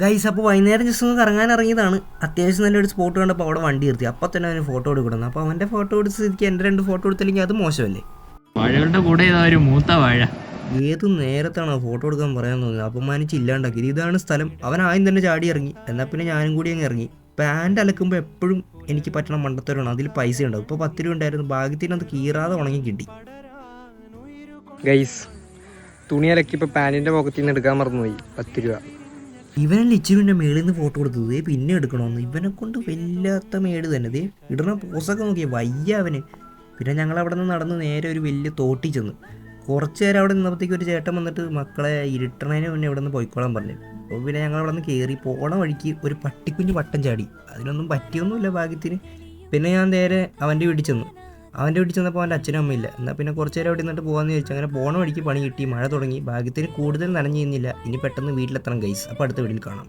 Guys അപ്പോൾ വൈകുന്നേരം just ഒന്ന് കറങ്ങാൻ ഇറങ്ങിയതാണ്. അത്യാവശ്യം നല്ലൊരു സ്പോട്ട് കണ്ടപ്പോൾ അവിടെ വണ്ടി നിർത്തി. അപ്പോൾ തന്നെ അവന് ഫോട്ടോ എടുക്കണം. അപ്പോൾ അവൻ്റെ ഫോട്ടോ എടുത്ത് എനിക്ക് എൻ്റെ 2 ഫോട്ടോ എടുത്തില്ലെങ്കിൽ അത് മോശമല്ലേ? വാഴകളുടെ കൂടെ ഇതാ ഒരു മൂത്ത വാഴ. ഏത് നേരത്താണ് ആ ഫോട്ടോ എടുക്കാൻ പറയാൻ തോന്നുന്നത്? അപമാനിച്ച് ഇല്ലാണ്ടാക്കിയത്. ഇതാണ് സ്ഥലം. അവൻ ആദ്യം തന്നെ ചാടി ഇറങ്ങി. എന്നാൽ പിന്നെ ഞാനും കൂടി അങ്ങ് ഇറങ്ങി. പാൻറ് അലക്കുമ്പോൾ എപ്പോഴും എനിക്ക് പറ്റണ മണ്ടത്തരമാണ്. അതിൽ പൈസ ഉണ്ടാവും. ഇപ്പോൾ 10 രൂപ ഉണ്ടായിരുന്നു. ഭാഗ്യത്തിന് അത് കീറാതെ ഉണങ്ങി കിട്ടി. ഗൈസ്, തുണി അലക്കിയപ്പോൾ പാൻറ്റിൻ്റെ പോക്കറ്റിൽ നിന്ന് എടുക്കാൻ മറന്നുപോയി 10 രൂപ. ഇവനല്ലേ ഇച്ചിരിൻ്റെ മേളിൽ നിന്ന് ഫോട്ടോ എടുത്തത്. പിന്നെ എടുക്കണമെന്ന് ഇവനെ കൊണ്ട് വല്ലാത്ത മേട് തന്നെ. ദേ ഇടണ പോസൊക്കെ നോക്കിയാൽ വയ്യ അവന്. പിന്നെ ഞങ്ങൾ അവിടെ നിന്ന് നടന്ന് നേരെ ഒരു വലിയ തോട്ടി ചെന്ന് കുറച്ച് നേരം അവിടെ നിന്നപ്പോഴത്തേക്ക് ഒരു ചേട്ടൻ വന്നിട്ട് മക്കളെ ഇരുട്ടണേന് മുന്നേ ഇവിടെ നിന്ന് പോയിക്കോളാൻ പറഞ്ഞു. അപ്പോൾ പിന്നെ ഞങ്ങൾ അവിടെ നിന്ന് കയറി പോണ വഴിക്ക് ഒരു പട്ടിക്കുഞ്ഞ് വട്ടം ചാടി. അതിനൊന്നും പറ്റിയൊന്നുമില്ല ഭാഗ്യത്തിന്. പിന്നെ ഞാൻ നേരെ അവൻ്റെ വീട്ടിൽ ചെന്നു. അവൻ്റെ വീട്ടിൽ ചെന്നപ്പോൾ അവൻ്റെ അച്ഛനും അമ്മയില്ല. എന്നാൽ പിന്നെ കുറച്ച് നേരം അവിടെ നിന്നിട്ട് പോകാമെന്ന് ചോദിച്ചു. അങ്ങനെ പോണ വഴിക്ക് പണി കിട്ടി. മഴ തുടങ്ങി. ഭാഗ്യത്തിന് കൂടുതൽ നനഞ്ഞു ചെയ്യുന്നില്ല. ഇനി പെട്ടെന്ന് വീട്ടിലെത്തണം ഗൈസ്. അപ്പോൾ അടുത്ത വീട്ടിൽ കാണാം.